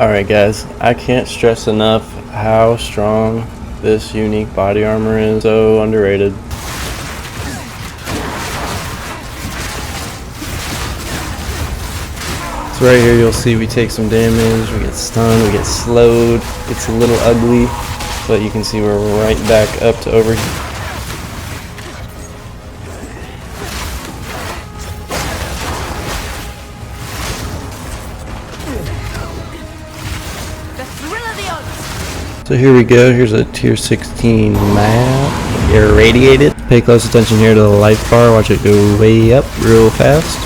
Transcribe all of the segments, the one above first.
Alright guys, I can't stress enough how strong this unique body armor is. So underrated. So right here you'll see we take some damage, we get stunned, we get slowed. It's a little ugly, but you can see we're right back up to over. So here we go, here's a tier 16 map, irradiated. Pay close attention here to the life bar, watch it go way up real fast.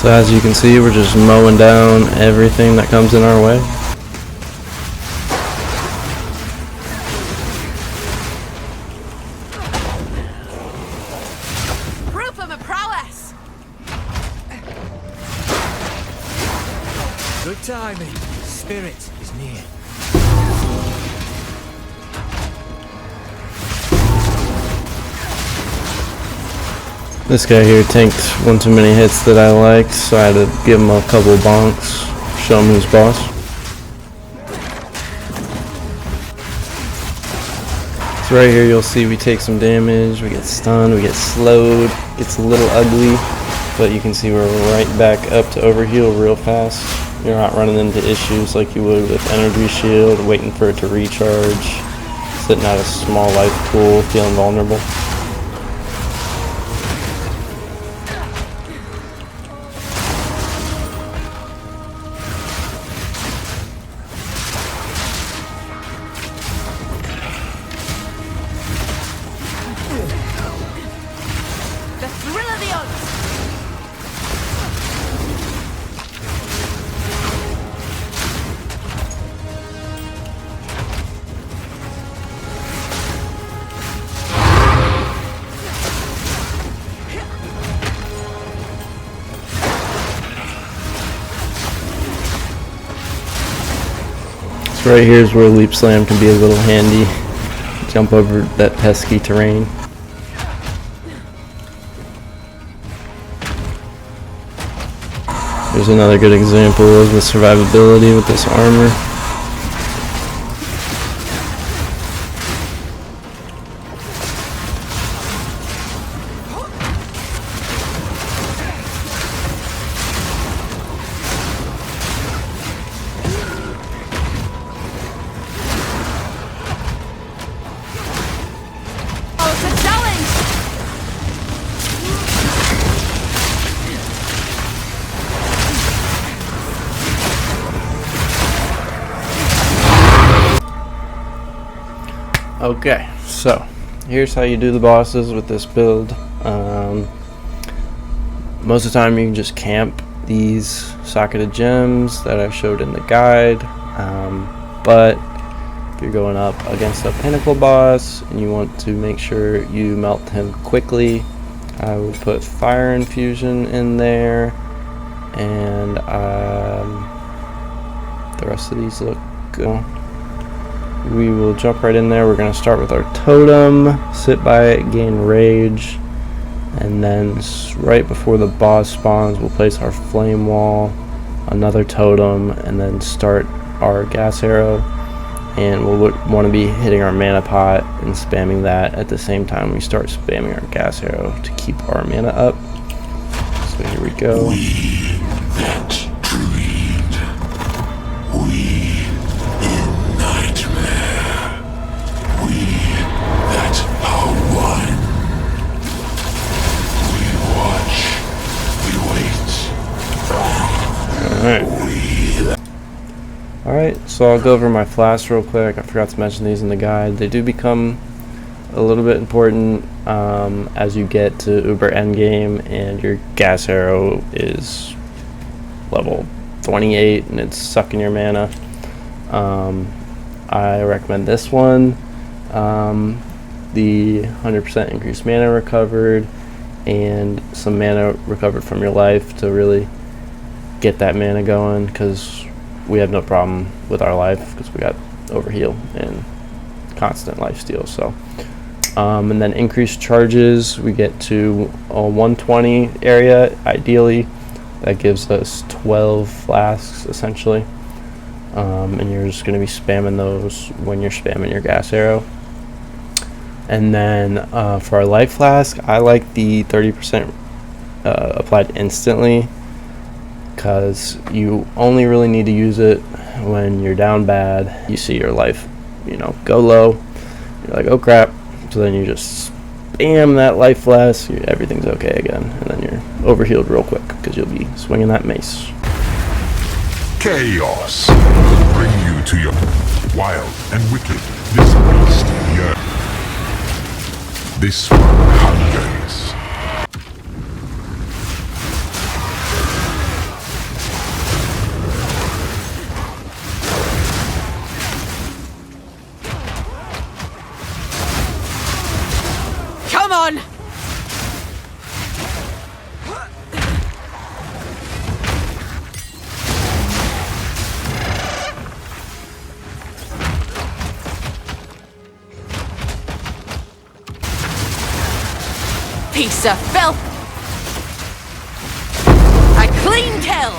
So as you can see, we're just mowing down everything that comes in our way. Good timing. Spirit is near. This guy here tanked one too many hits that I liked, so I had to give him a couple bonks, show him who's boss. So right here you'll see we take some damage, we get stunned, we get slowed. It's a little ugly, but you can see we're right back up to overheal real fast. You're not running into issues like you would with energy shield, waiting for it to recharge, sitting at a small life pool, feeling vulnerable. The thrill of the odds! So right here is where Leap Slam can be a little handy. Jump over that pesky terrain. Here's another good example of the survivability with this armor. Okay, so here's how you do the bosses with this build. Most of the time you can just camp these socketed gems that I showed in the guide, but if you're going up against a pinnacle boss and you want to make sure you melt him quickly, I would put fire infusion in there, and the rest of these look good. We will jump right in there. We're going to start with our totem, sit by it, gain rage, and then right before the boss spawns we'll place our flame wall, another totem, and then start our gas arrow. And we'll want to be hitting our mana pot and spamming that at the same time we start spamming our gas arrow to keep our mana up. So here we go. We that dreamed, we in nightmare, we that are one. We watch, we wait. Alright, so I'll go over my flasks real quick. I forgot to mention these in the guide. They do become a little bit important as you get to Uber endgame and your gas arrow is level 28 and it's sucking your mana. I recommend this one. The 100% increased mana recovered and some mana recovered from your life to really get that mana going, because we have no problem with our life because we got overheal and constant lifesteal. So and then increased charges, we get to a 120 area ideally. That gives us 12 flasks essentially, and you're just going to be spamming those when you're spamming your gas arrow. And then for our life flask, I like the 30% applied instantly, because you only really need to use it when you're down bad, you see your life, you know, go low, you're like, oh crap, so then you just spam that life flask, everything's okay again, and then you're overhealed real quick because you'll be swinging that mace. Chaos will bring you to your wild and wicked. This beast here. This one hungers. Come on! Piece of filth! A clean kill!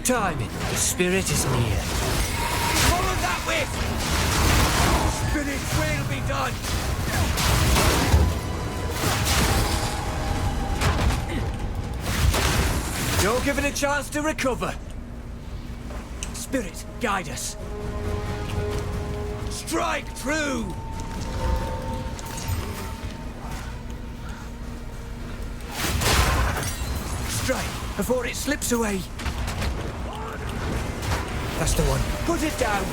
Good timing. The spirit is near. Follow that wisp! Spirit's will be done! Don't give it a chance to recover. Spirit, guide us. Strike true! Strike before it slips away. That's the one. Put it down.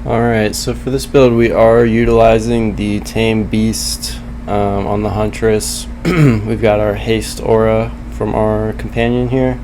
Alright, so for this build we are utilizing the Tame Beast on the Huntress. We've got our haste aura from our companion here.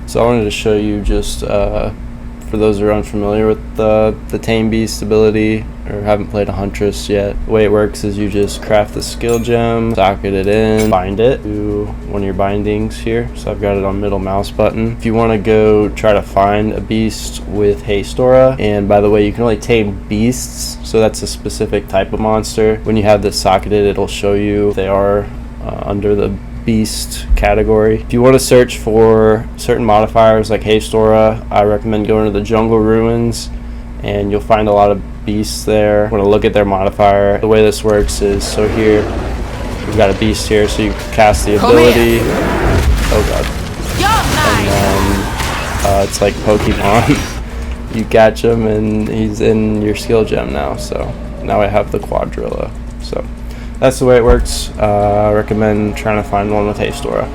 So I wanted to show you just for those who are unfamiliar with the Tame Beast ability or haven't played a Huntress yet. The way it works is you just craft the skill gem, socket it in, bind it to one of your bindings here. So I've got it on middle mouse button. If you want to go try to find a beast with haste aura, and by the way, you can only tame beasts, so that's a specific type of monster. When you have this socketed, it'll show you if they are under the beast category. If you want to search for certain modifiers like haste aura, I recommend going to the jungle ruins and you'll find a lot of beasts there. Want to look at their modifier. The way this works is, so here we've got a beast here, so you cast the ability. Oh god. And then it's like Pokemon. You catch him and he's in your skill gem now. So now I have the quadrilla. So that's the way it works. I recommend trying to find one with haste aura.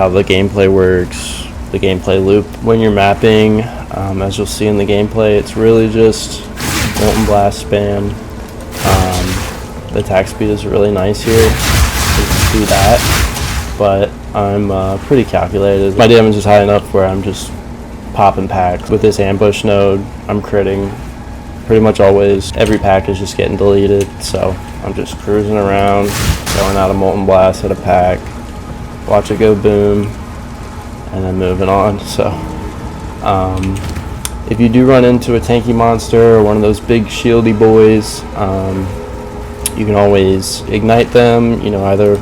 how the gameplay works, the gameplay loop. When you're mapping, as you'll see in the gameplay, it's really just Molten Blast spam. The attack speed is really nice here, you can see that, but I'm pretty calculated. My damage is high enough where I'm just popping packs. With this ambush node, I'm critting pretty much always. Every pack is just getting deleted, so I'm just cruising around, throwing out a Molten Blast at a pack, watch it go boom, and then moving on. So if you do run into a tanky monster or one of those big shieldy boys, you can always ignite them, you know, either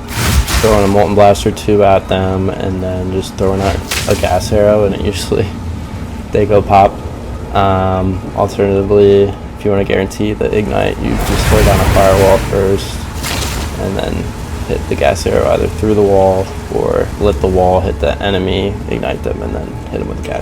throwing a Molten Blast or 2 at them and then just throwing out a gas arrow, and it usually they go pop. Alternatively, if you want to guarantee the ignite, you just throw down a firewall first and then hit the gas arrow either through the wall or let the wall hit the enemy, ignite them, and then hit them with the gas